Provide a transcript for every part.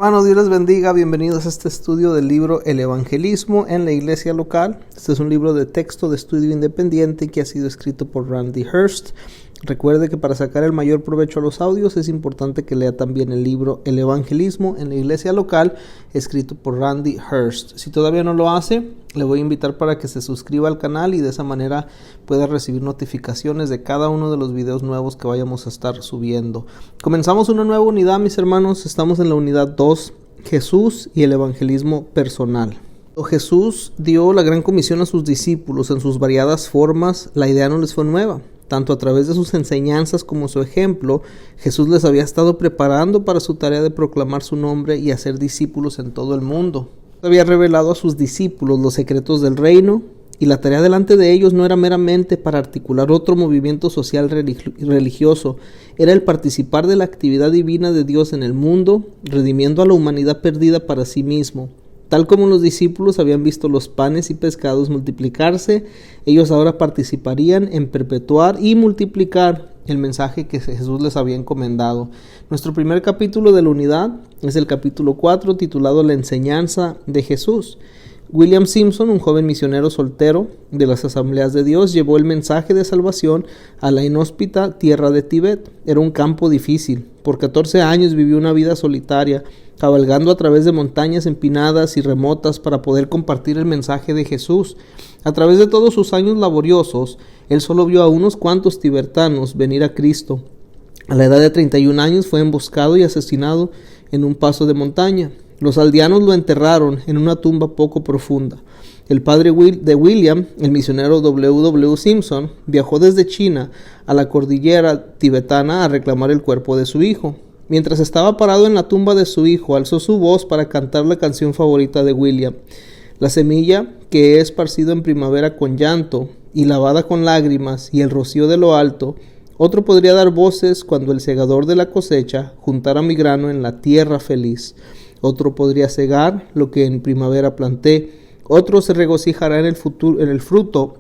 Hermanos, Dios les bendiga, bienvenidos a este estudio del libro El Evangelismo en la Iglesia Local. Este es un libro de texto de estudio independiente que ha sido escrito por Randy Hurst. Recuerde que para sacar el mayor provecho a los audios es importante que lea también el libro El Evangelismo en la Iglesia Local, escrito por Randy Hurst. Si todavía no lo hace, le voy a invitar para que se suscriba al canal y de esa manera pueda recibir notificaciones de cada uno de los videos nuevos que vayamos a estar subiendo. Comenzamos una nueva unidad, mis hermanos. Estamos en la unidad 2, Jesús y el evangelismo personal. Jesús dio la gran comisión a sus discípulos en sus variadas formas. La idea no les fue nueva. Tanto a través de sus enseñanzas como su ejemplo, Jesús les había estado preparando para su tarea de proclamar su nombre y hacer discípulos en todo el mundo. Había revelado a sus discípulos los secretos del reino, y la tarea delante de ellos no era meramente para articular otro movimiento social religioso, era el participar de la actividad divina de Dios en el mundo, redimiendo a la humanidad perdida para sí mismo. Tal como los discípulos habían visto los panes y pescados multiplicarse, ellos ahora participarían en perpetuar y multiplicar el mensaje que Jesús les había encomendado. Nuestro primer capítulo de la unidad es el capítulo 4, titulado La enseñanza de Jesús. William Simpson, un joven misionero soltero de las Asambleas de Dios, llevó el mensaje de salvación a la inhóspita tierra de Tibet. Era un campo difícil. Por 14 años vivió una vida solitaria, cabalgando a través de montañas empinadas y remotas para poder compartir el mensaje de Jesús. A través de todos sus años laboriosos, él solo vio a unos cuantos tibetanos venir a Cristo. A la edad de 31 años fue emboscado y asesinado en un paso de montaña. Los aldeanos lo enterraron en una tumba poco profunda. El padre de William, el misionero W. Simpson, viajó desde China a la cordillera tibetana a reclamar el cuerpo de su hijo. Mientras estaba parado en la tumba de su hijo, alzó su voz para cantar la canción favorita de William. La semilla que he esparcido en primavera con llanto y lavada con lágrimas y el rocío de lo alto, otro podría dar voces cuando el segador de la cosecha juntara mi grano en la tierra feliz. Otro podría cegar lo que en primavera planté. Otro se regocijará en el fruto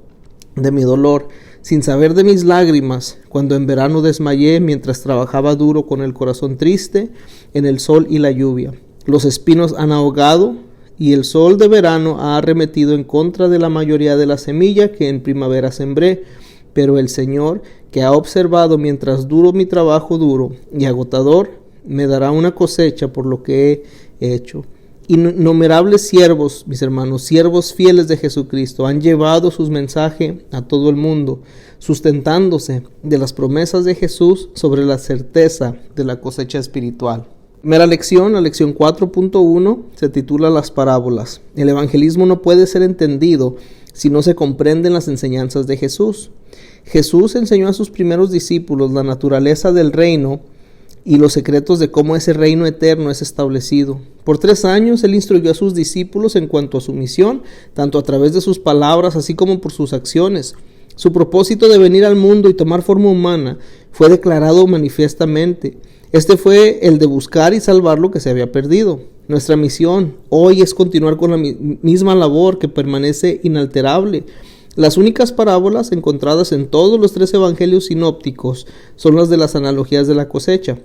de mi dolor, sin saber de mis lágrimas, cuando en verano desmayé mientras trabajaba duro con el corazón triste en el sol y la lluvia. Los espinos han ahogado y el sol de verano ha arremetido en contra de la mayoría de la semilla que en primavera sembré. Pero el Señor, que ha observado mientras duro mi trabajo duro y agotador, me dará una cosecha por lo que he hecho. Innumerables siervos, mis hermanos, siervos fieles de Jesucristo, han llevado sus mensajes a todo el mundo, sustentándose de las promesas de Jesús sobre la certeza de la cosecha espiritual. Primera lección, la lección 4.1, se titula Las parábolas. El evangelismo no puede ser entendido si no se comprenden las enseñanzas de Jesús. Jesús enseñó a sus primeros discípulos la naturaleza del reino y los secretos de cómo ese reino eterno es establecido. Por 3 años él instruyó a sus discípulos en cuanto a su misión, tanto a través de sus palabras así como por sus acciones. Su propósito de venir al mundo y tomar forma humana fue declarado manifiestamente. Este fue el de buscar y salvar lo que se había perdido. Nuestra misión hoy es continuar con la misma labor que permanece inalterable. Las únicas parábolas encontradas en todos los 3 evangelios sinópticos son las de las analogías de la cosecha.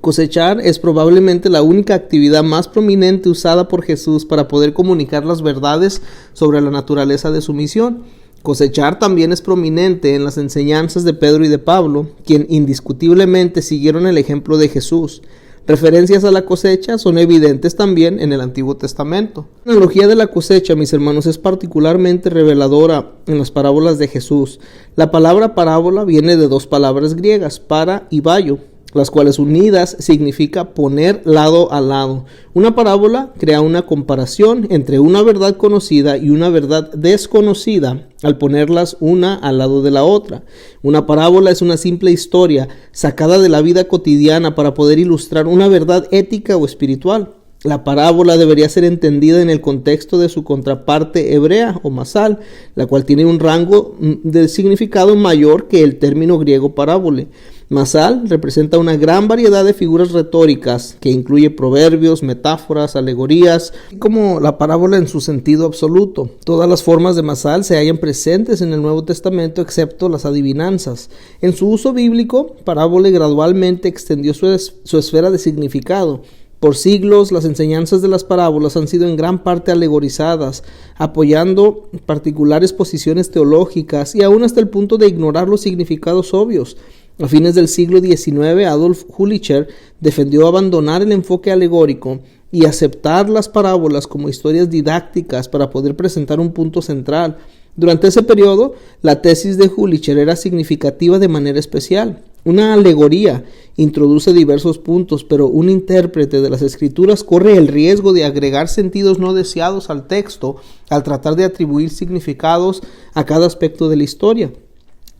Cosechar es probablemente la única actividad más prominente usada por Jesús para poder comunicar las verdades sobre la naturaleza de su misión. Cosechar también es prominente en las enseñanzas de Pedro y de Pablo, quien indiscutiblemente siguieron el ejemplo de Jesús. Referencias a la cosecha son evidentes también en el Antiguo Testamento. La analogía de la cosecha, mis hermanos, es particularmente reveladora en las parábolas de Jesús. La palabra parábola viene de 2 palabras griegas, para y bayo, las cuales unidas significa poner lado a lado. Una parábola crea una comparación entre una verdad conocida y una verdad desconocida al ponerlas una al lado de la otra. Una parábola es una simple historia sacada de la vida cotidiana para poder ilustrar una verdad ética o espiritual. La parábola debería ser entendida en el contexto de su contraparte hebrea o masal, la cual tiene un rango de significado mayor que el término griego parábole. Masal representa una gran variedad de figuras retóricas que incluye proverbios, metáforas, alegorías, como la parábola en su sentido absoluto. Todas las formas de masal se hallan presentes en el Nuevo Testamento excepto las adivinanzas. En su uso bíblico, parábola gradualmente extendió su esfera de significado. Por siglos, las enseñanzas de las parábolas han sido en gran parte alegorizadas, apoyando particulares posiciones teológicas y aún hasta el punto de ignorar los significados obvios. A fines del siglo XIX, Adolf Hulicher defendió abandonar el enfoque alegórico y aceptar las parábolas como historias didácticas para poder presentar un punto central. Durante ese periodo, la tesis de Hulicher era significativa de manera especial. Una alegoría introduce diversos puntos, pero un intérprete de las Escrituras corre el riesgo de agregar sentidos no deseados al texto al tratar de atribuir significados a cada aspecto de la historia.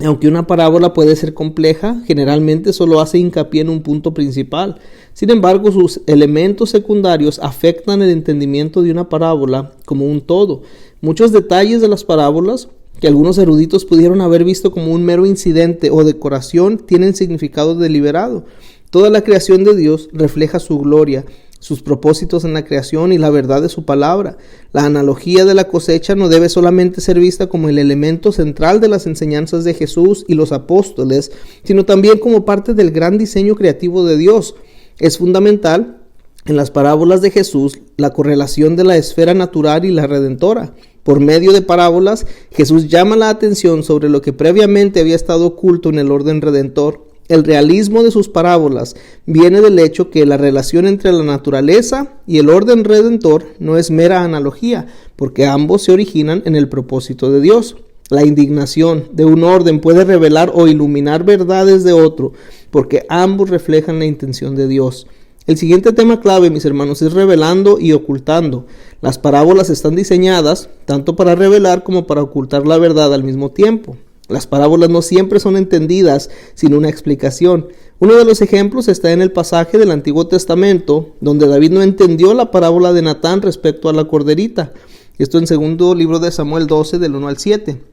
Aunque una parábola puede ser compleja, generalmente solo hace hincapié en un punto principal. Sin embargo, sus elementos secundarios afectan el entendimiento de una parábola como un todo. Muchos detalles de las parábolas, que algunos eruditos pudieron haber visto como un mero incidente o decoración, tienen significado deliberado. Toda la creación de Dios refleja su gloria, sus propósitos en la creación y la verdad de su palabra. La analogía de la cosecha no debe solamente ser vista como el elemento central de las enseñanzas de Jesús y los apóstoles, sino también como parte del gran diseño creativo de Dios. Es fundamental en las parábolas de Jesús la correlación de la esfera natural y la redentora. Por medio de parábolas, Jesús llama la atención sobre lo que previamente había estado oculto en el orden redentor. El realismo de sus parábolas viene del hecho que la relación entre la naturaleza y el orden redentor no es mera analogía, porque ambos se originan en el propósito de Dios. La indignación de un orden puede revelar o iluminar verdades de otro, porque ambos reflejan la intención de Dios. El siguiente tema clave, mis hermanos, es revelando y ocultando. Las parábolas están diseñadas tanto para revelar como para ocultar la verdad al mismo tiempo. Las parábolas no siempre son entendidas sin una explicación. Uno de los ejemplos está en el pasaje del Antiguo Testamento, donde David no entendió la parábola de Natán respecto a la corderita. Esto en segundo libro de Samuel 12, del 1 al 7.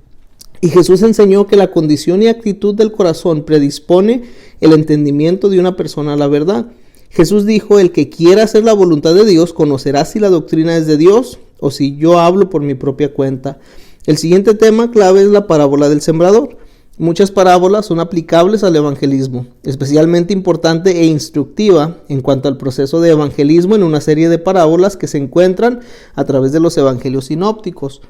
Y Jesús enseñó que la condición y actitud del corazón predispone el entendimiento de una persona a la verdad. Jesús dijo: el que quiera hacer la voluntad de Dios conocerá si la doctrina es de Dios o si yo hablo por mi propia cuenta. El siguiente tema clave es la parábola del sembrador. Muchas parábolas son aplicables al evangelismo, especialmente importante e instructiva en cuanto al proceso de evangelismo en una serie de parábolas que se encuentran a través de los evangelios sinópticos.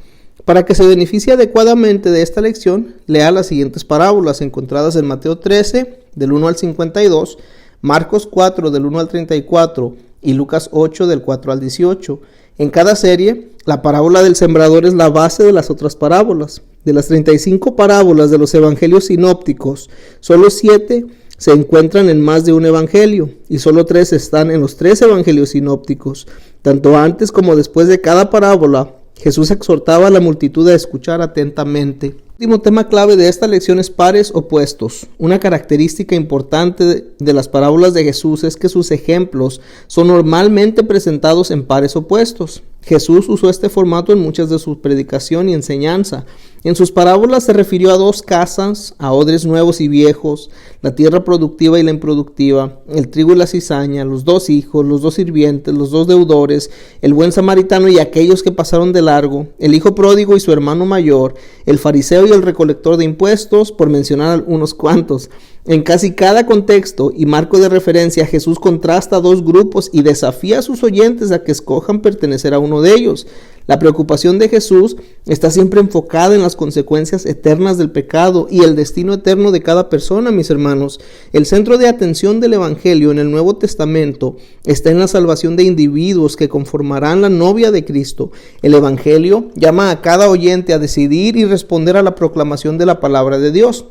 Para que se beneficie adecuadamente de esta lección, lea las siguientes parábolas encontradas en Mateo 13, del 1 al 52, Marcos 4, del 1 al 34 y Lucas 8, del 4 al 18. En cada serie, la parábola del sembrador es la base de las otras parábolas. De las 35 parábolas de los evangelios sinópticos, solo 7 se encuentran en más de un evangelio y solo 3 están en los 3 evangelios sinópticos. Tanto antes como después de cada parábola, Jesús exhortaba a la multitud a escuchar atentamente. El último tema clave de esta lección es pares opuestos. Una característica importante de las parábolas de Jesús es que sus ejemplos son normalmente presentados en pares opuestos. Jesús usó este formato en muchas de su predicación y enseñanza. En sus parábolas se refirió a 2 casas, a odres nuevos y viejos, la tierra productiva y la improductiva, el trigo y la cizaña, los 2 hijos, los 2 sirvientes, los 2 deudores, el buen samaritano y aquellos que pasaron de largo, el hijo pródigo y su hermano mayor, el fariseo y el recolector de impuestos, por mencionar unos cuantos. En casi cada contexto y marco de referencia, Jesús contrasta 2 grupos y desafía a sus oyentes a que escojan pertenecer a uno de ellos. La preocupación de Jesús está siempre enfocada en las consecuencias eternas del pecado y el destino eterno de cada persona, mis hermanos. El centro de atención del Evangelio en el Nuevo Testamento está en la salvación de individuos que conformarán la novia de Cristo. El Evangelio llama a cada oyente a decidir y responder a la proclamación de la palabra de Dios.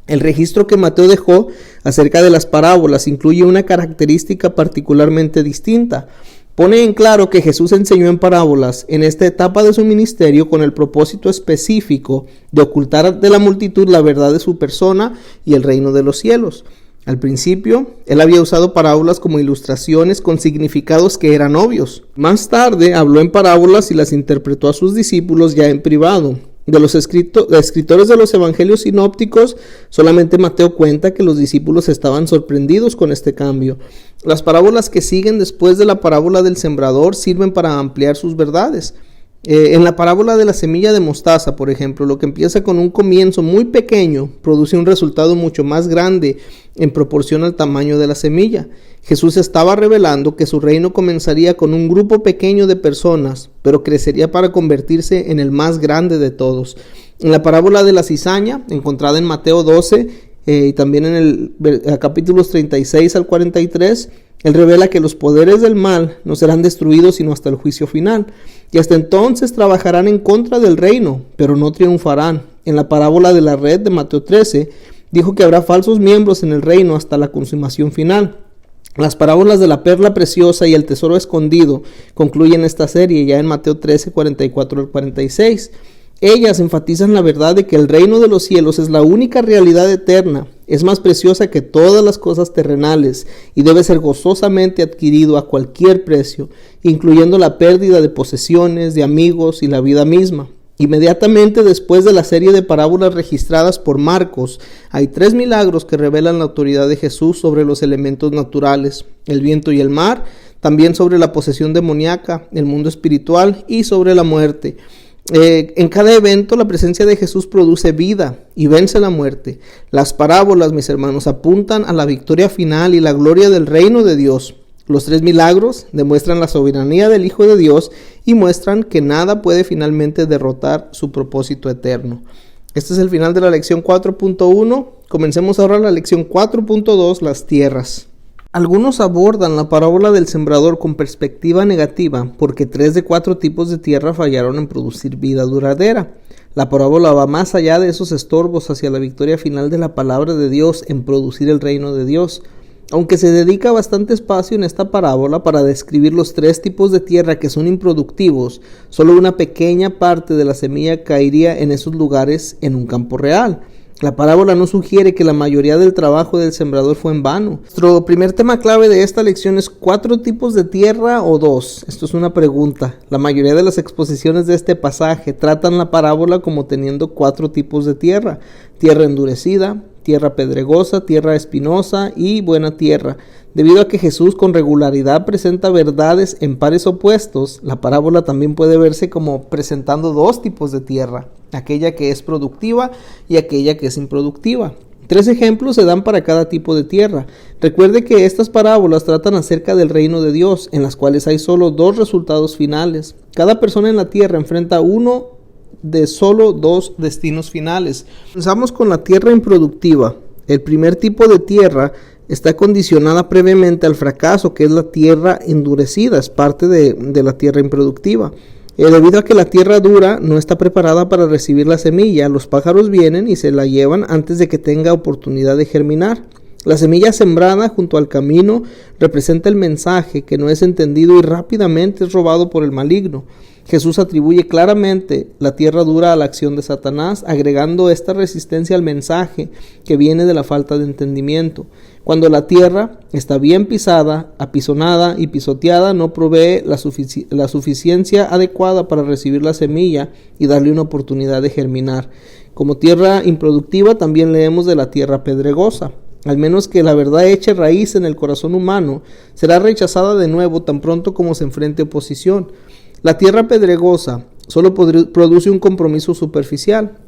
El registro que Mateo dejó acerca de las parábolas incluye una característica particularmente distinta. Pone en claro que Jesús enseñó en parábolas en esta etapa de su ministerio con el propósito específico de ocultar de la multitud la verdad de su persona y el reino de los cielos. Al principio, él había usado parábolas como ilustraciones con significados que eran obvios. Más tarde, habló en parábolas y las interpretó a sus discípulos ya en privado. De los escritores de los evangelios sinópticos, solamente Mateo cuenta que los discípulos estaban sorprendidos con este cambio. Las parábolas que siguen después de la parábola del sembrador sirven para ampliar sus verdades. En la parábola de la semilla de mostaza, por ejemplo, lo que empieza con un comienzo muy pequeño produce un resultado mucho más grande en proporción al tamaño de la semilla. Jesús estaba revelando que su reino comenzaría con un grupo pequeño de personas, pero crecería para convertirse en el más grande de todos. En la parábola de la cizaña, encontrada en Mateo 12 y también en el capítulos 36 al 43, Él revela que los poderes del mal no serán destruidos sino hasta el juicio final, y hasta entonces trabajarán en contra del reino, pero no triunfarán. En la parábola de la red de Mateo 13, dijo que habrá falsos miembros en el reino hasta la consumación final. Las parábolas de la perla preciosa y el tesoro escondido concluyen esta serie ya en Mateo 13, 44 al 46. Ellas enfatizan la verdad de que el reino de los cielos es la única realidad eterna, es más preciosa que todas las cosas terrenales y debe ser gozosamente adquirido a cualquier precio, incluyendo la pérdida de posesiones, de amigos y la vida misma. Inmediatamente después de la serie de parábolas registradas por Marcos, hay 3 milagros que revelan la autoridad de Jesús sobre los elementos naturales, el viento y el mar, también sobre la posesión demoníaca, el mundo espiritual y sobre la muerte. En cada evento la presencia de Jesús produce vida y vence la muerte. Las parábolas, mis hermanos, apuntan a la victoria final y la gloria del reino de Dios. Los 3 milagros demuestran la soberanía del Hijo de Dios y muestran que nada puede finalmente derrotar su propósito eterno. Este es el final de la lección 4.1. Comencemos ahora la lección 4.2, las tierras. Algunos abordan la parábola del sembrador con perspectiva negativa porque 3 de 4 tipos de tierra fallaron en producir vida duradera. La parábola va más allá de esos estorbos hacia la victoria final de la palabra de Dios en producir el reino de Dios. Aunque se dedica bastante espacio en esta parábola para describir los 3 tipos de tierra que son improductivos, solo una pequeña parte de la semilla caería en esos lugares en un campo real. La parábola no sugiere que la mayoría del trabajo del sembrador fue en vano. Nuestro primer tema clave de esta lección es 4 tipos de tierra o 2. Esto es una pregunta. La mayoría de las exposiciones de este pasaje tratan la parábola como teniendo 4 tipos de tierra: tierra endurecida, tierra pedregosa, tierra espinosa y buena tierra. Debido a que Jesús con regularidad presenta verdades en pares opuestos, la parábola también puede verse como presentando 2 tipos de tierra: aquella que es productiva y aquella que es improductiva. 3 ejemplos se dan para cada tipo de tierra. Recuerde que estas parábolas tratan acerca del reino de Dios, en las cuales hay solo 2 resultados finales. Cada persona en la tierra enfrenta uno de solo 2 destinos finales. Comenzamos con la tierra improductiva. El primer tipo de tierra está condicionada previamente al fracaso, que es la tierra endurecida, es parte de la tierra improductiva. Debido a que la tierra dura no está preparada para recibir la semilla, los pájaros vienen y se la llevan antes de que tenga oportunidad de germinar. La semilla sembrada junto al camino representa el mensaje que no es entendido y rápidamente es robado por el maligno. Jesús atribuye claramente la tierra dura a la acción de Satanás, agregando esta resistencia al mensaje que viene de la falta de entendimiento. Cuando la tierra está bien pisada, apisonada y pisoteada, no provee la suficiencia adecuada para recibir la semilla y darle una oportunidad de germinar. Como tierra improductiva también leemos de la tierra pedregosa. Al menos que la verdad eche raíz en el corazón humano, será rechazada de nuevo tan pronto como se enfrente oposición. La tierra pedregosa solo produce un compromiso superficial.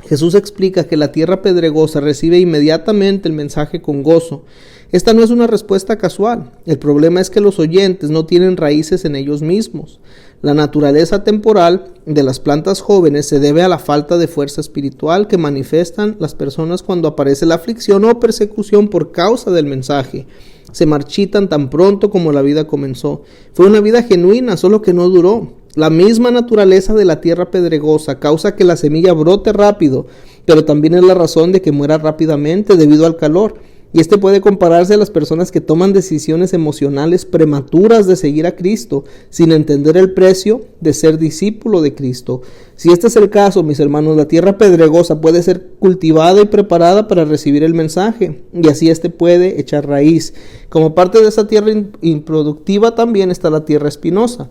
Jesús explica que la tierra pedregosa recibe inmediatamente el mensaje con gozo. Esta no es una respuesta casual. El problema es que los oyentes no tienen raíces en ellos mismos. La naturaleza temporal de las plantas jóvenes se debe a la falta de fuerza espiritual que manifiestan las personas cuando aparece la aflicción o persecución por causa del mensaje. Se marchitan tan pronto como la vida comenzó. Fue una vida genuina, solo que no duró. La misma naturaleza de la tierra pedregosa causa que la semilla brote rápido, pero también es la razón de que muera rápidamente debido al calor. Y este puede compararse a las personas que toman decisiones emocionales prematuras de seguir a Cristo, sin entender el precio de ser discípulo de Cristo. Si este es el caso, mis hermanos, la tierra pedregosa puede ser cultivada y preparada para recibir el mensaje, y así este puede echar raíz. Como parte de esa tierra improductiva también está la tierra espinosa.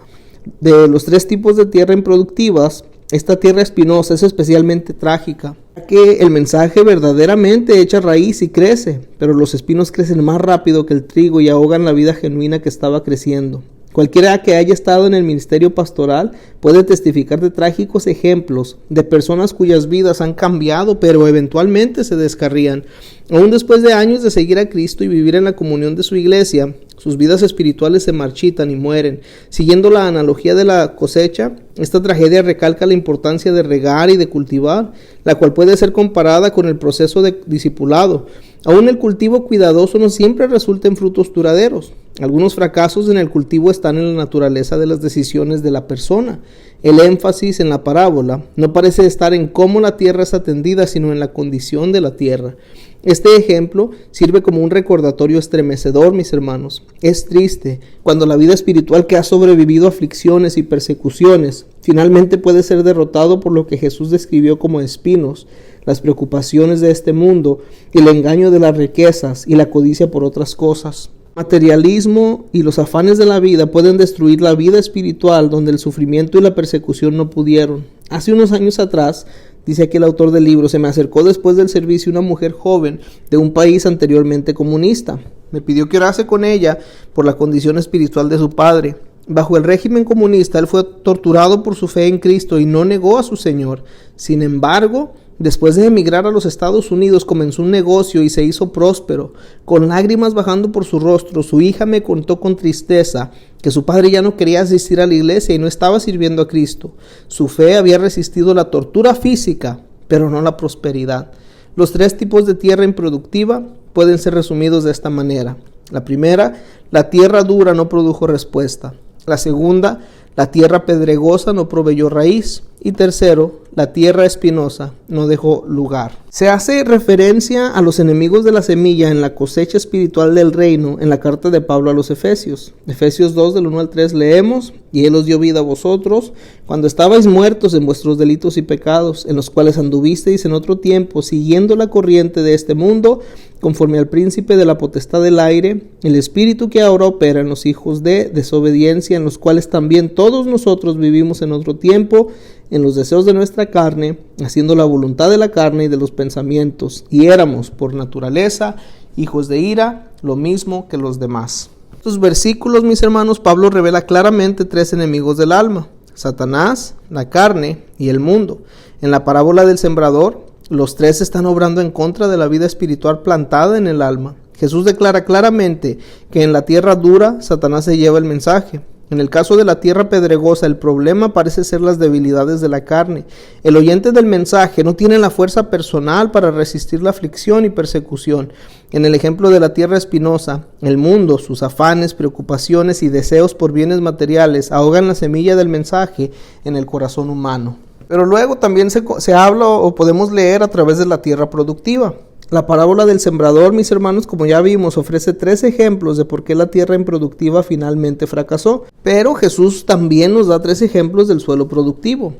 De los 3 tipos de tierra improductivas, esta tierra espinosa es especialmente trágica, ya que el mensaje verdaderamente echa raíz y crece, pero los espinos crecen más rápido que el trigo y ahogan la vida genuina que estaba creciendo. Cualquiera que haya estado en el ministerio pastoral puede testificar de trágicos ejemplos de personas cuyas vidas han cambiado, pero eventualmente se descarrían. Aún después de años de seguir a Cristo y vivir en la comunión de su iglesia, sus vidas espirituales se marchitan y mueren. Siguiendo la analogía de la cosecha, esta tragedia recalca la importancia de regar y de cultivar, la cual puede ser comparada con el proceso de discipulado. Aún el cultivo cuidadoso no siempre resulta en frutos duraderos. Algunos fracasos en el cultivo están en la naturaleza de las decisiones de la persona. El énfasis en la parábola no parece estar en cómo la tierra es atendida, sino en la condición de la tierra. Este ejemplo sirve como un recordatorio estremecedor, mis hermanos. Es triste cuando la vida espiritual que ha sobrevivido a aflicciones y persecuciones finalmente puede ser derrotado por lo que Jesús describió como espinos, las preocupaciones de este mundo, el engaño de las riquezas y la codicia por otras cosas. Materialismo y los afanes de la vida pueden destruir la vida espiritual donde el sufrimiento y la persecución no pudieron. Hace unos años atrás, dice aquí el autor del libro, se me acercó después del servicio una mujer joven de un país anteriormente comunista. Me pidió que orase con ella por la condición espiritual de su padre. Bajo el régimen comunista, él fue torturado por su fe en Cristo y no negó a su Señor. Sin embargo, después de emigrar a los Estados Unidos, comenzó un negocio y se hizo próspero. Con lágrimas bajando por su rostro, su hija me contó con tristeza que su padre ya no quería asistir a la iglesia y no estaba sirviendo a Cristo. Su fe había resistido la tortura física, pero no la prosperidad. Los 3 tipos de tierra improductiva pueden ser resumidos de esta manera. La primera, la tierra dura no produjo respuesta. La segunda, la tierra pedregosa no proveyó raíz. Y tercero, la tierra espinosa no dejó lugar. Se hace referencia a los enemigos de la semilla en la cosecha espiritual del reino en la carta de Pablo a los Efesios. Efesios 2 del 1 al 3 leemos: y Él os dio vida a vosotros cuando estabais muertos en vuestros delitos y pecados, en los cuales anduvisteis en otro tiempo, siguiendo la corriente de este mundo, conforme al príncipe de la potestad del aire, el espíritu que ahora opera en los hijos de desobediencia, en los cuales también todos nosotros vivimos en otro tiempo, en los deseos de nuestra carne, haciendo la voluntad de la carne y de los pensamientos, y éramos por naturaleza hijos de ira, lo mismo que los demás. En estos versículos, mis hermanos, Pablo revela claramente 3 enemigos del alma: Satanás, la carne y el mundo. En la parábola del sembrador, los 3 están obrando en contra de la vida espiritual plantada en el alma. Jesús declara claramente que en la tierra dura, Satanás se lleva el mensaje. En el caso de la tierra pedregosa, el problema parece ser las debilidades de la carne. El oyente del mensaje no tiene la fuerza personal para resistir la aflicción y persecución. En el ejemplo de la tierra espinosa, el mundo, sus afanes, preocupaciones y deseos por bienes materiales ahogan la semilla del mensaje en el corazón humano. Pero luego también se habla o podemos leer a través de la tierra productiva. La parábola del sembrador, mis hermanos, como ya vimos, ofrece 3 ejemplos de por qué la tierra improductiva finalmente fracasó. Pero Jesús también nos da 3 ejemplos del suelo productivo.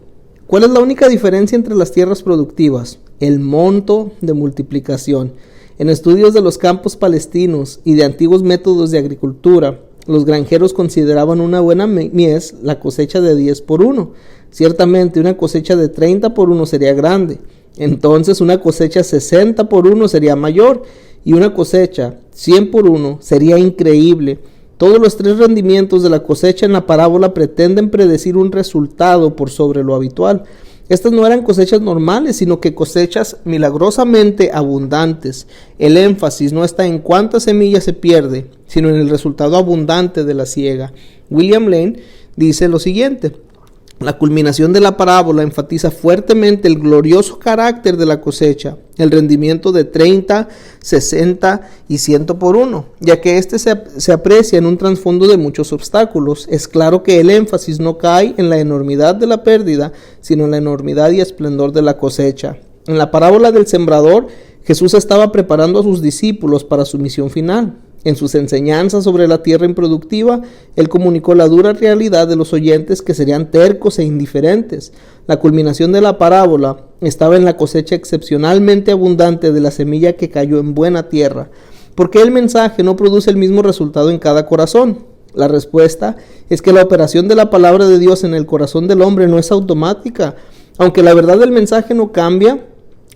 ¿Cuál es la única diferencia entre las tierras productivas? El monto de multiplicación. En estudios de los campos palestinos y de antiguos métodos de agricultura, los granjeros consideraban una buena mies la cosecha de 10 por 1. Ciertamente una cosecha de 30 por 1 sería grande. Entonces una cosecha 60 por 1 sería mayor y una cosecha 100 por 1 sería increíble. Todos los 3 rendimientos de la cosecha en la parábola pretenden predecir un resultado por sobre lo habitual. Estas no eran cosechas normales, sino que cosechas milagrosamente abundantes. El énfasis no está en cuánta semilla se pierde, sino en el resultado abundante de la siega. William Lane dice lo siguiente: la culminación de la parábola enfatiza fuertemente el glorioso carácter de la cosecha, el rendimiento de 30, 60 y 100 por 1, ya que este se aprecia en un trasfondo de muchos obstáculos. Es claro que el énfasis no cae en la enormidad de la pérdida, sino en la enormidad y esplendor de la cosecha. En la parábola del sembrador, Jesús estaba preparando a sus discípulos para su misión final. En sus enseñanzas sobre la tierra improductiva, Él comunicó la dura realidad de los oyentes que serían tercos e indiferentes. La culminación de la parábola estaba en la cosecha excepcionalmente abundante de la semilla que cayó en buena tierra. ¿Por qué el mensaje no produce el mismo resultado en cada corazón? La respuesta es que la operación de la palabra de Dios en el corazón del hombre no es automática. Aunque la verdad del mensaje no cambia,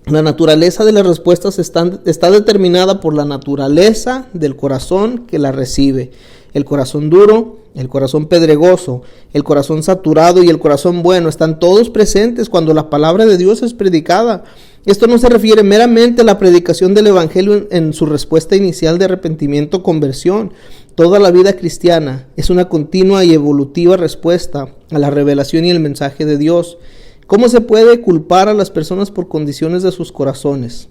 la naturaleza de las respuestas está determinada por la naturaleza del corazón que la recibe. El corazón duro, el corazón pedregoso, el corazón saturado y el corazón bueno están todos presentes cuando la palabra de Dios es predicada. Esto no se refiere meramente a la predicación del Evangelio en su respuesta inicial de arrepentimiento o conversión. Toda la vida cristiana es una continua y evolutiva respuesta a la revelación y el mensaje de Dios. ¿Cómo se puede culpar a las personas por condiciones de sus corazones?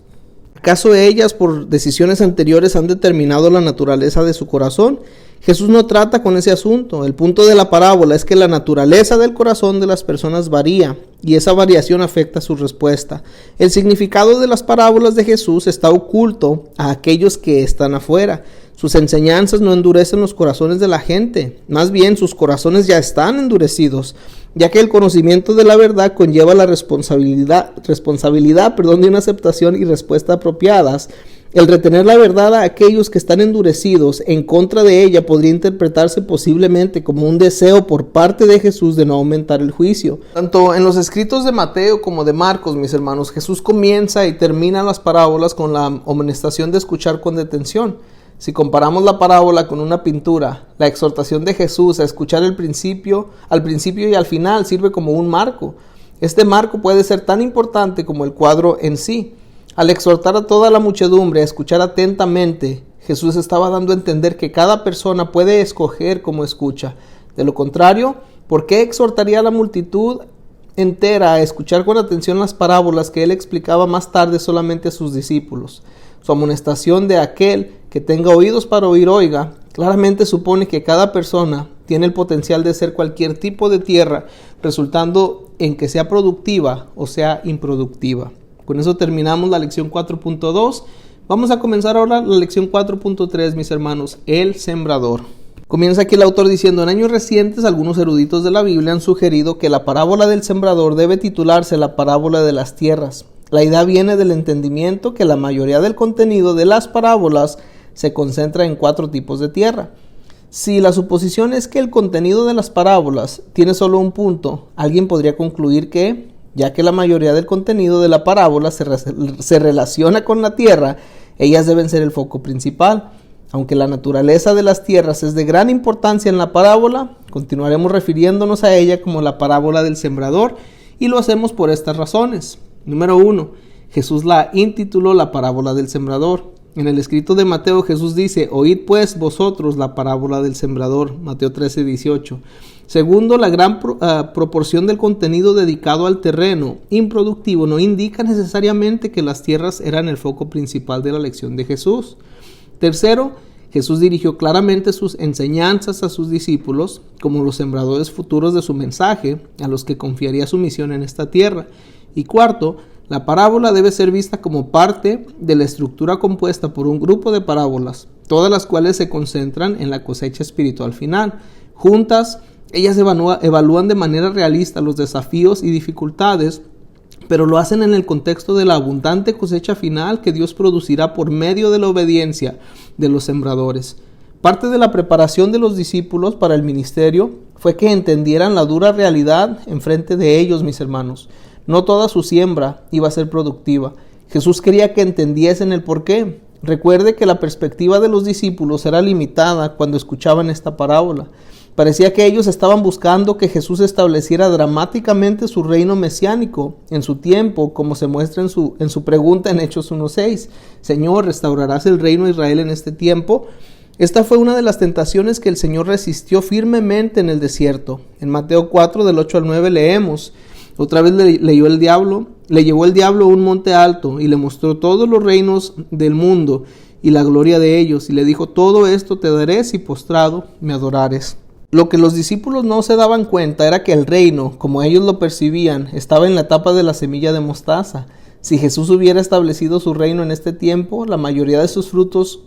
¿Acaso ellas por decisiones anteriores han determinado la naturaleza de su corazón? Jesús no trata con ese asunto. El punto de la parábola es que la naturaleza del corazón de las personas varía y esa variación afecta su respuesta. El significado de las parábolas de Jesús está oculto a aquellos que están afuera. Sus enseñanzas no endurecen los corazones de la gente, más bien sus corazones ya están endurecidos, ya que el conocimiento de la verdad conlleva la responsabilidad de una aceptación y respuesta apropiadas. El retener la verdad a aquellos que están endurecidos en contra de ella podría interpretarse posiblemente como un deseo por parte de Jesús de no aumentar el juicio. Tanto en los escritos de Mateo como de Marcos, mis hermanos, Jesús comienza y termina las parábolas con la amonestación de escuchar con detención. Si comparamos la parábola con una pintura, la exhortación de Jesús a escuchar al principio y al final sirve como un marco. Este marco puede ser tan importante como el cuadro en sí. Al exhortar a toda la muchedumbre a escuchar atentamente, Jesús estaba dando a entender que cada persona puede escoger cómo escucha. De lo contrario, ¿por qué exhortaría a la multitud entera a escuchar con atención las parábolas que él explicaba más tarde solamente a sus discípulos? Su amonestación de aquel que tenga oídos para oír oiga, claramente supone que cada persona tiene el potencial de ser cualquier tipo de tierra, resultando en que sea productiva o sea improductiva. Con eso terminamos la lección 4.2. Vamos a comenzar ahora la lección 4.3, mis hermanos, el sembrador. Comienza aquí el autor diciendo: en años recientes algunos eruditos de la Biblia han sugerido que la parábola del sembrador debe titularse la parábola de las tierras. La idea viene del entendimiento que la mayoría del contenido de las parábolas se concentra en 4 tipos de tierra. Si la suposición es que el contenido de las parábolas tiene solo un punto, alguien podría concluir que, ya que la mayoría del contenido de la parábola se relaciona con la tierra, ellas deben ser el foco principal. Aunque la naturaleza de las tierras es de gran importancia en la parábola, continuaremos refiriéndonos a ella como la parábola del sembrador, y lo hacemos por estas razones. Número 1. Jesús la intituló la parábola del sembrador. En el escrito de Mateo, Jesús dice: oíd pues vosotros la parábola del sembrador, Mateo 13:18. Segundo, la gran proporción del contenido dedicado al terreno improductivo no indica necesariamente que las tierras eran el foco principal de la lección de Jesús. Tercero, Jesús dirigió claramente sus enseñanzas a sus discípulos como los sembradores futuros de su mensaje, a los que confiaría su misión en esta tierra. Y cuarto, la parábola debe ser vista como parte de la estructura compuesta por un grupo de parábolas, todas las cuales se concentran en la cosecha espiritual final. Juntas, ellas evalúan de manera realista los desafíos y dificultades, pero lo hacen en el contexto de la abundante cosecha final que Dios producirá por medio de la obediencia de los sembradores. Parte de la preparación de los discípulos para el ministerio fue que entendieran la dura realidad enfrente de ellos, mis hermanos. No toda su siembra iba a ser productiva. Jesús quería que entendiesen el porqué. Recuerde que la perspectiva de los discípulos era limitada cuando escuchaban esta parábola. Parecía que ellos estaban buscando que Jesús estableciera dramáticamente su reino mesiánico en su tiempo, como se muestra en su pregunta en Hechos 1:6. Señor, ¿restaurarás el reino de Israel en este tiempo? Esta fue una de las tentaciones que el Señor resistió firmemente en el desierto. En Mateo 4, del 8 al 9 leemos: otra vez le llevó el diablo a un monte alto y le mostró todos los reinos del mundo y la gloria de ellos, y le dijo: todo esto te daré si postrado me adorares. Lo que los discípulos no se daban cuenta era que el reino, como ellos lo percibían, estaba en la etapa de la semilla de mostaza. Si Jesús hubiera establecido su reino en este tiempo, la mayoría de sus futuros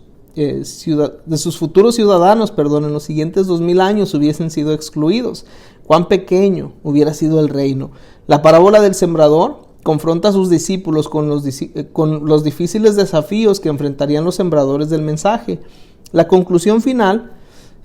ciudadanos, en los siguientes 2000 años hubiesen sido excluidos. Cuán pequeño hubiera sido el reino. La parábola del sembrador confronta a sus discípulos con los difíciles desafíos que enfrentarían los sembradores del mensaje. La conclusión final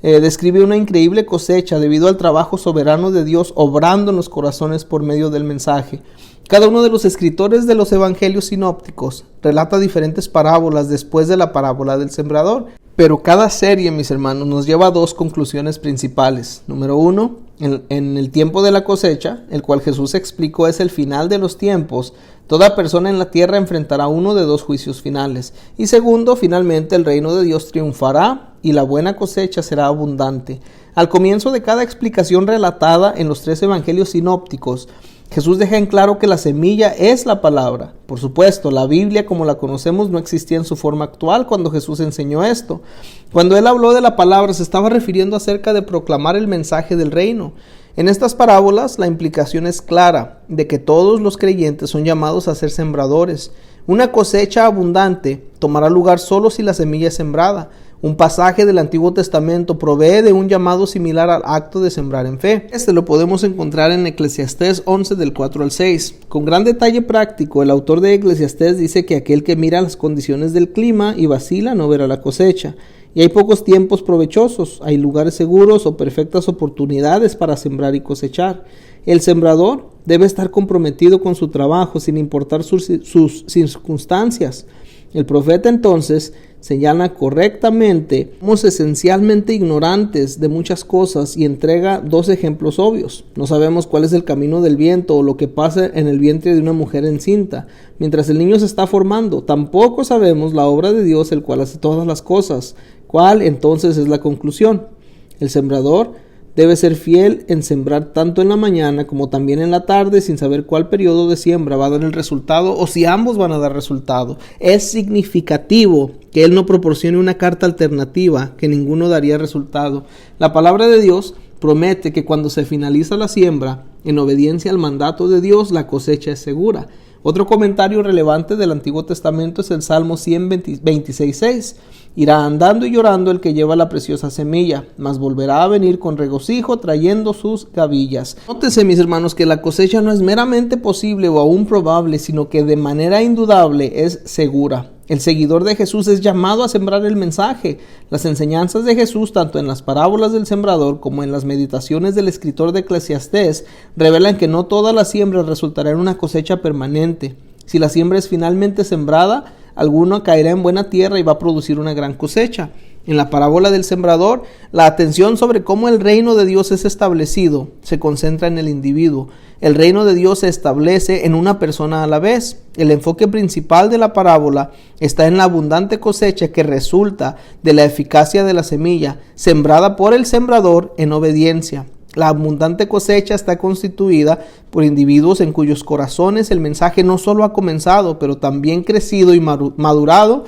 describe una increíble cosecha debido al trabajo soberano de Dios obrando en los corazones por medio del mensaje. Cada uno de los escritores de los evangelios sinópticos relata diferentes parábolas después de la parábola del sembrador. Pero cada serie, mis hermanos, nos lleva a dos conclusiones principales. Número uno, en el tiempo de la cosecha, el cual Jesús explicó es el final de los tiempos, toda persona en la tierra enfrentará uno de dos juicios finales. Y segundo, finalmente el reino de Dios triunfará y la buena cosecha será abundante. Al comienzo de cada explicación relatada en los 3 evangelios sinópticos, Jesús deja en claro que la semilla es la palabra. Por supuesto, la Biblia como la conocemos no existía en su forma actual cuando Jesús enseñó esto. Cuando él habló de la palabra se estaba refiriendo acerca de proclamar el mensaje del reino. En estas parábolas la implicación es clara de que todos los creyentes son llamados a ser sembradores. Una cosecha abundante tomará lugar solo si la semilla es sembrada. Un pasaje del Antiguo Testamento provee de un llamado similar al acto de sembrar en fe. Este lo podemos encontrar en Eclesiastés 11 del 4 al 6. Con gran detalle práctico, el autor de Eclesiastés dice que aquel que mira las condiciones del clima y vacila no verá la cosecha. Y hay pocos tiempos provechosos, hay lugares seguros o perfectas oportunidades para sembrar y cosechar. El sembrador debe estar comprometido con su trabajo sin importar sus circunstancias. El profeta entonces señala correctamente, somos esencialmente ignorantes de muchas cosas y entrega 2 ejemplos obvios. No sabemos cuál es el camino del viento o lo que pasa en el vientre de una mujer encinta mientras el niño se está formando. Tampoco sabemos la obra de Dios, el cual hace todas las cosas. ¿Cuál entonces es la conclusión? El sembrador debe ser fiel en sembrar tanto en la mañana como también en la tarde, sin saber cuál periodo de siembra va a dar el resultado o si ambos van a dar resultado. Es significativo que él no proporcione una carta alternativa que ninguno daría resultado. La palabra de Dios promete que cuando se finaliza la siembra, en obediencia al mandato de Dios, la cosecha es segura. Otro comentario relevante del Antiguo Testamento es el Salmo 126:6. Irá andando y llorando el que lleva la preciosa semilla, mas volverá a venir con regocijo trayendo sus gavillas. Nótese, mis hermanos, que la cosecha no es meramente posible o aún probable, sino que de manera indudable es segura. El seguidor de Jesús es llamado a sembrar el mensaje. Las enseñanzas de Jesús, tanto en las parábolas del sembrador como en las meditaciones del escritor de Eclesiastés, revelan que no toda la siembra resultará en una cosecha permanente. Si la siembra es finalmente sembrada, alguno caerá en buena tierra y va a producir una gran cosecha. En la parábola del sembrador, la atención sobre cómo el reino de Dios es establecido se concentra en el individuo. El reino de Dios se establece en una persona a la vez. El enfoque principal de la parábola está en la abundante cosecha que resulta de la eficacia de la semilla, sembrada por el sembrador en obediencia. La abundante cosecha está constituida por individuos en cuyos corazones el mensaje no solo ha comenzado, pero también crecido y madurado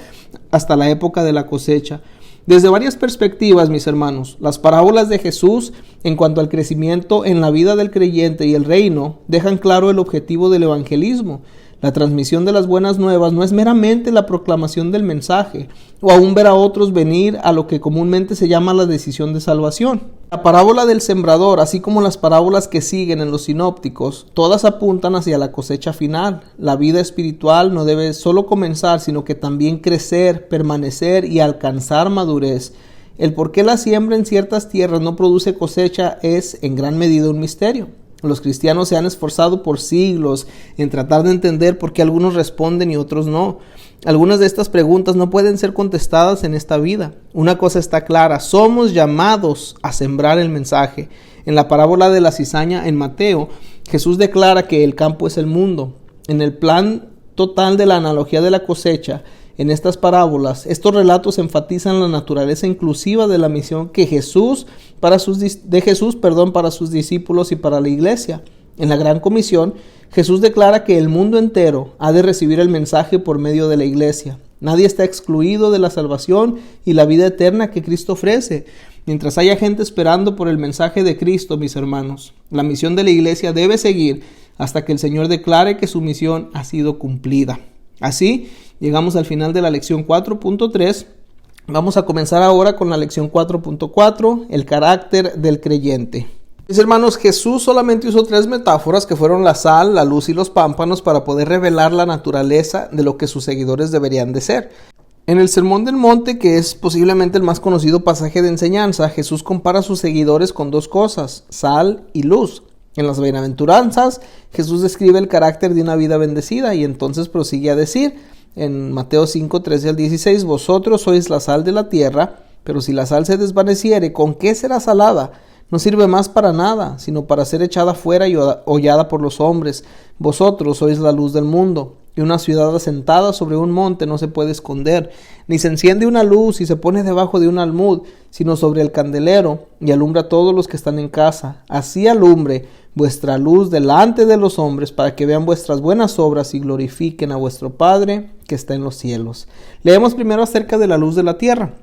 hasta la época de la cosecha. Desde varias perspectivas, mis hermanos, las parábolas de Jesús en cuanto al crecimiento en la vida del creyente y el reino dejan claro el objetivo del evangelismo. La transmisión de las buenas nuevas no es meramente la proclamación del mensaje o aún ver a otros venir a lo que comúnmente se llama la decisión de salvación. La parábola del sembrador, así como las parábolas que siguen en los sinópticos, todas apuntan hacia la cosecha final. La vida espiritual no debe solo comenzar, sino que también crecer, permanecer y alcanzar madurez. El por qué la siembra en ciertas tierras no produce cosecha es en gran medida un misterio. Los cristianos se han esforzado por siglos en tratar de entender por qué algunos responden y otros no. Algunas de estas preguntas no pueden ser contestadas en esta vida. Una cosa está clara, somos llamados a sembrar el mensaje. En la parábola de la cizaña en Mateo, Jesús declara que el campo es el mundo. En el plan total de la analogía de la cosecha, en estas parábolas, estos relatos enfatizan la naturaleza inclusiva de la misión que Jesús para sus discípulos y para la iglesia. En la Gran Comisión, Jesús declara que el mundo entero ha de recibir el mensaje por medio de la iglesia. Nadie está excluido de la salvación y la vida eterna que Cristo ofrece. Mientras haya gente esperando por el mensaje de Cristo, mis hermanos, la misión de la iglesia debe seguir hasta que el Señor declare que su misión ha sido cumplida. Así, llegamos al final de la lección 4.3. Vamos a comenzar ahora con la lección 4.4, el carácter del creyente. Mis hermanos, Jesús solamente usó 3 metáforas que fueron la sal, la luz y los pámpanos para poder revelar la naturaleza de lo que sus seguidores deberían de ser. En el Sermón del Monte, que es posiblemente el más conocido pasaje de enseñanza, Jesús compara a sus seguidores con 2 cosas, sal y luz. En las bienaventuranzas, Jesús describe el carácter de una vida bendecida y entonces prosigue a decir: en Mateo 5, 13 al 16, vosotros sois la sal de la tierra, pero si la sal se desvaneciere, ¿con qué será salada? No sirve más para nada, sino para ser echada fuera y hollada por los hombres. Vosotros sois la luz del mundo. Y una ciudad asentada sobre un monte no se puede esconder, ni se enciende una luz y se pone debajo de un almud, sino sobre el candelero, y alumbra a todos los que están en casa. Así alumbre vuestra luz delante de los hombres, para que vean vuestras buenas obras y glorifiquen a vuestro Padre que está en los cielos. Leemos primero acerca de la luz de la tierra.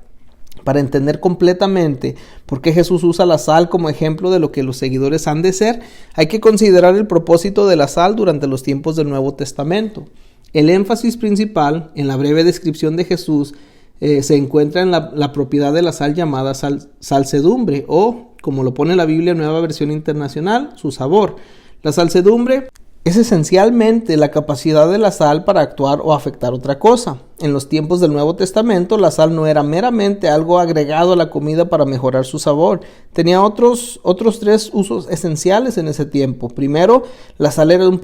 Para entender completamente por qué Jesús usa la sal como ejemplo de lo que los seguidores han de ser, hay que considerar el propósito de la sal durante los tiempos del Nuevo Testamento. El énfasis principal en la breve descripción de Jesús se encuentra en la propiedad de la sal llamada salsedumbre, o, como lo pone la Biblia Nueva Versión Internacional, su sabor. La salsedumbre es esencialmente la capacidad de la sal para actuar o afectar otra cosa. En los tiempos del Nuevo Testamento, la sal no era meramente algo agregado a la comida para mejorar su sabor. Tenía otros tres usos esenciales en ese tiempo. Primero, la sal era un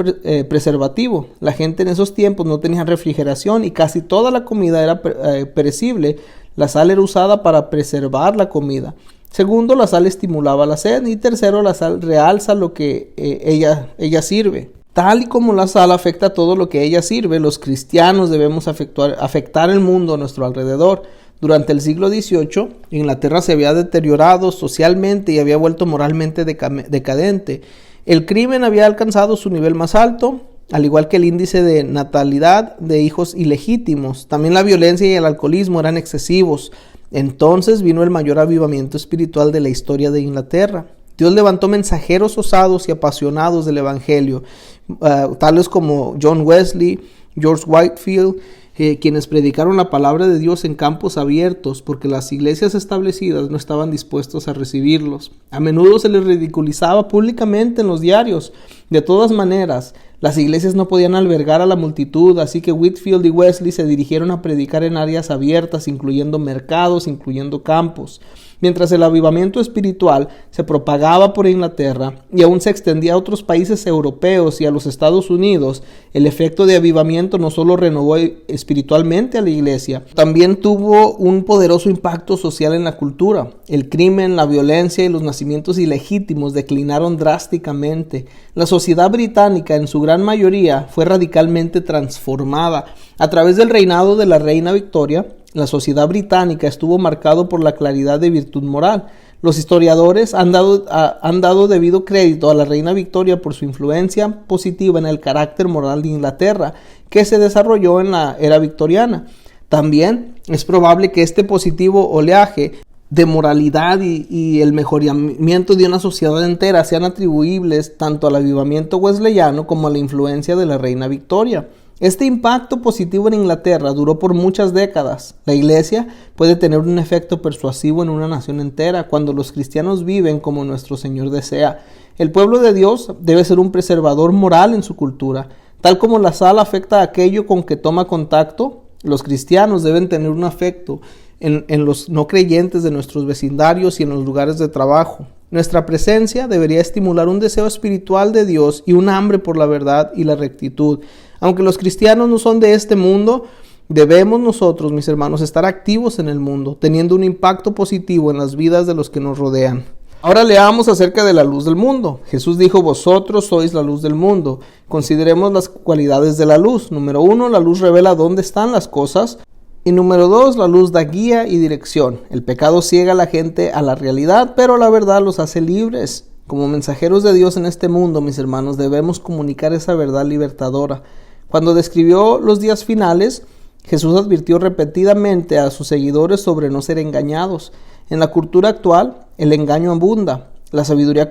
preservativo. La gente en esos tiempos no tenía refrigeración y casi toda la comida era perecible. La sal era usada para preservar la comida. Segundo, la sal estimulaba la sed. Y tercero, la sal realza lo que ella sirve. Tal y como la sal afecta todo lo que ella sirve, los cristianos debemos afectar el mundo a nuestro alrededor. Durante el siglo XVIII, Inglaterra se había deteriorado socialmente y había vuelto moralmente decadente. El crimen había alcanzado su nivel más alto, al igual que el índice de natalidad de hijos ilegítimos. También la violencia y el alcoholismo eran excesivos. Entonces vino el mayor avivamiento espiritual de la historia de Inglaterra. Dios levantó mensajeros osados y apasionados del Evangelio, tales como John Wesley, George Whitefield, quienes predicaron la palabra de Dios en campos abiertos porque las iglesias establecidas no estaban dispuestos a recibirlos. A menudo se les ridiculizaba públicamente en los diarios. De todas maneras, las iglesias no podían albergar a la multitud, así que Whitefield y Wesley se dirigieron a predicar en áreas abiertas, incluyendo mercados, incluyendo campos. Mientras el avivamiento espiritual se propagaba por Inglaterra y aún se extendía a otros países europeos y a los Estados Unidos, el efecto de avivamiento no solo renovó espiritualmente a la iglesia, también tuvo un poderoso impacto social en la cultura. El crimen, la violencia y los nacimientos ilegítimos declinaron drásticamente. La sociedad británica, en su gran mayoría, fue radicalmente transformada. A través del reinado de la reina Victoria, la sociedad británica estuvo marcado por la claridad de virtud moral. Los historiadores han dado debido crédito a la reina Victoria por su influencia positiva en el carácter moral de Inglaterra, que se desarrolló en la era victoriana. También es probable que este positivo oleaje de moralidad y el mejoramiento de una sociedad entera sean atribuibles tanto al avivamiento wesleyano como a la influencia de la reina Victoria. Este impacto positivo en Inglaterra duró por muchas décadas. La iglesia puede tener un efecto persuasivo en una nación entera cuando los cristianos viven como nuestro Señor desea. El pueblo de Dios debe ser un preservador moral en su cultura. Tal como la sal afecta a aquello con que toma contacto, los cristianos deben tener un afecto en los no creyentes de nuestros vecindarios y en los lugares de trabajo. Nuestra presencia debería estimular un deseo espiritual de Dios y un hambre por la verdad y la rectitud. Aunque los cristianos no son de este mundo, debemos nosotros, mis hermanos, estar activos en el mundo, teniendo un impacto positivo en las vidas de los que nos rodean. Ahora leamos acerca de la luz del mundo. Jesús dijo, vosotros sois la luz del mundo. Consideremos las cualidades de la luz. Número 1, la luz revela dónde están las cosas. Y número 2, la luz da guía y dirección. El pecado ciega a la gente a la realidad, pero la verdad los hace libres. Como mensajeros de Dios en este mundo, mis hermanos, debemos comunicar esa verdad libertadora. Cuando describió los días finales, Jesús advirtió repetidamente a sus seguidores sobre no ser engañados. En la cultura actual, el engaño abunda, la sabiduría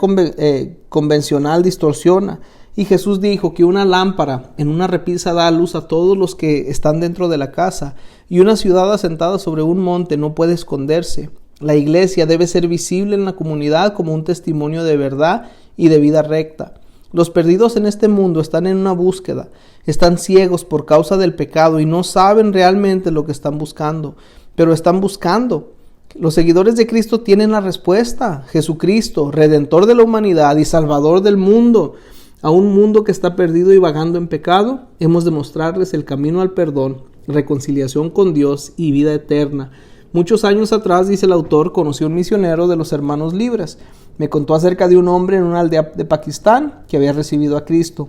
convencional distorsiona, y Jesús dijo que una lámpara en una repisa da luz a todos los que están dentro de la casa, y una ciudad asentada sobre un monte no puede esconderse. La iglesia debe ser visible en la comunidad como un testimonio de verdad y de vida recta. Los perdidos en este mundo están en una búsqueda, están ciegos por causa del pecado y no saben realmente lo que están buscando, pero están buscando. Los seguidores de Cristo tienen la respuesta: Jesucristo, Redentor de la humanidad y Salvador del mundo. A un mundo que está perdido y vagando en pecado, hemos de mostrarles el camino al perdón reconciliación con Dios y vida eterna. Muchos años atrás, dice el autor, conocí a un misionero de los Hermanos Libres. Me contó acerca de un hombre en una aldea de Pakistán que había recibido a Cristo.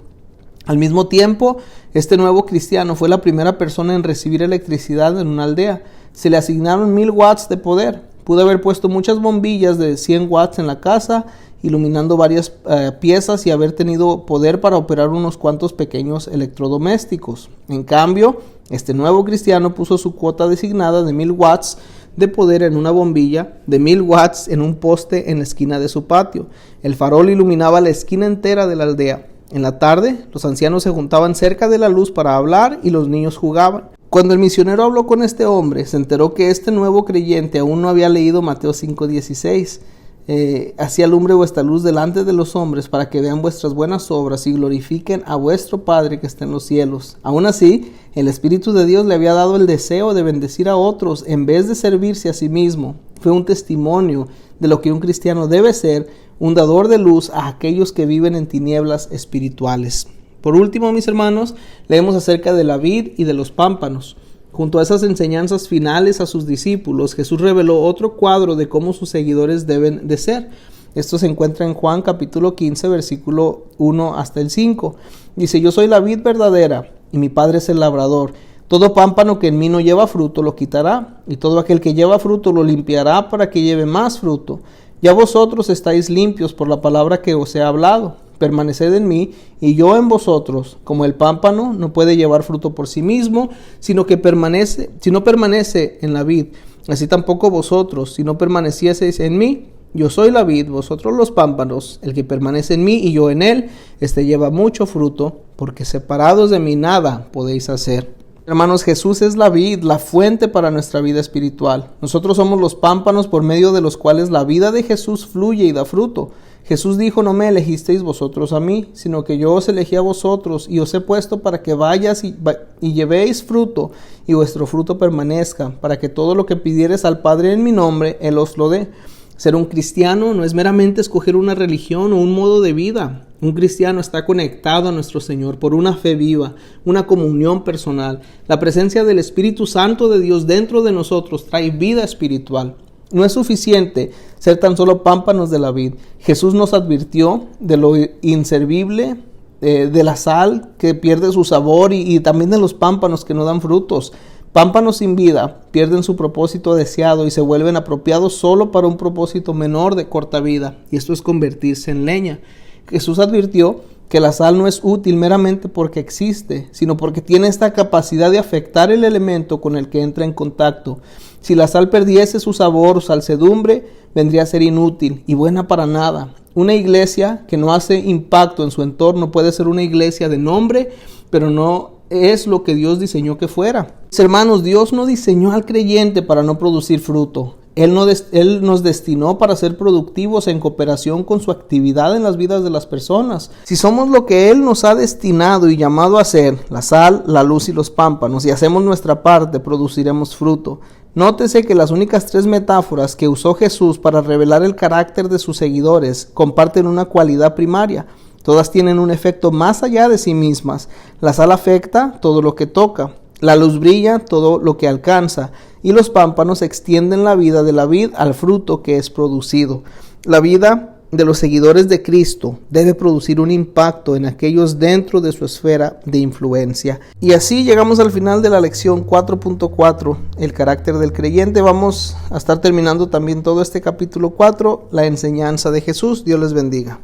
Al mismo tiempo, este nuevo cristiano fue la primera persona en recibir electricidad en una aldea. Se le asignaron 1000 watts de poder. Pudo haber puesto muchas bombillas de 100 watts en la casa, iluminando varias piezas y haber tenido poder para operar unos cuantos pequeños electrodomésticos. En cambio, este nuevo cristiano puso su cuota designada de 1000 watts de poder en una bombilla, de 1000 watts en un poste en la esquina de su patio. El farol iluminaba la esquina entera de la aldea. En la tarde, los ancianos se juntaban cerca de la luz para hablar y los niños jugaban. Cuando el misionero habló con este hombre, se enteró que este nuevo creyente aún no había leído Mateo 5:16. Así alumbre vuestra luz delante de los hombres para que vean vuestras buenas obras y glorifiquen a vuestro Padre que está en los cielos. Aún así, el Espíritu de Dios le había dado el deseo de bendecir a otros en vez de servirse a sí mismo. Fue un testimonio de lo que un cristiano debe ser, un dador de luz a aquellos que viven en tinieblas espirituales. Por último, mis hermanos, leemos acerca de la vid y de los pámpanos. Junto a esas enseñanzas finales a sus discípulos, Jesús reveló otro cuadro de cómo sus seguidores deben de ser. Esto se encuentra en Juan capítulo 15, versículo 1 hasta el 5. Dice: yo soy la vid verdadera y mi Padre es el labrador. Todo pámpano que en mí no lleva fruto lo quitará, y todo aquel que lleva fruto lo limpiará para que lleve más fruto. Ya vosotros estáis limpios por la palabra que os he hablado. Permaneced en mí y yo en vosotros. Como el pámpano no puede llevar fruto por sí mismo, si no permanece en la vid, así tampoco vosotros, si no permanecieseis en mí. Yo soy la vid, vosotros los pámpanos. El que permanece en mí y yo en él, este lleva mucho fruto, porque separados de mí nada podéis hacer. Hermanos, Jesús es la vid, la fuente para nuestra vida espiritual. Nosotros somos los pámpanos por medio de los cuales la vida de Jesús fluye y da fruto. Jesús dijo: no me elegisteis vosotros a mí, sino que yo os elegí a vosotros y os he puesto para que vayas y llevéis fruto y vuestro fruto permanezca, para que todo lo que pidiereis al Padre en mi nombre, Él os lo dé. Ser un cristiano no es meramente escoger una religión o un modo de vida. Un cristiano está conectado a nuestro Señor por una fe viva, una comunión personal. La presencia del Espíritu Santo de Dios dentro de nosotros trae vida espiritual. No es suficiente ser tan solo pámpanos de la vid. Jesús nos advirtió de lo inservible, de la sal que pierde su sabor y también de los pámpanos que no dan frutos. Pámpanos sin vida pierden su propósito deseado y se vuelven apropiados solo para un propósito menor de corta vida, y esto es convertirse en leña. Jesús advirtió que la sal no es útil meramente porque existe, sino porque tiene esta capacidad de afectar el elemento con el que entra en contacto. Si la sal perdiese su sabor o salsedumbre, vendría a ser inútil y buena para nada. Una iglesia que no hace impacto en su entorno puede ser una iglesia de nombre, pero no es lo que Dios diseñó que fuera. Hermanos, Dios no diseñó al creyente para no producir fruto. Él nos destinó para ser productivos en cooperación con su actividad en las vidas de las personas. Si somos lo que Él nos ha destinado y llamado a ser, la sal, la luz y los pámpanos, y hacemos nuestra parte, produciremos fruto. Nótese que las únicas 3 metáforas que usó Jesús para revelar el carácter de sus seguidores comparten una cualidad primaria. Todas tienen un efecto más allá de sí mismas. La sal afecta todo lo que toca. La luz brilla todo lo que alcanza, y los pámpanos extienden la vida de la vid al fruto que es producido. La vida de los seguidores de Cristo debe producir un impacto en aquellos dentro de su esfera de influencia. Y así llegamos al final de la lección 4.4, el carácter del creyente. Vamos a estar terminando también todo este capítulo 4, la enseñanza de Jesús. Dios les bendiga.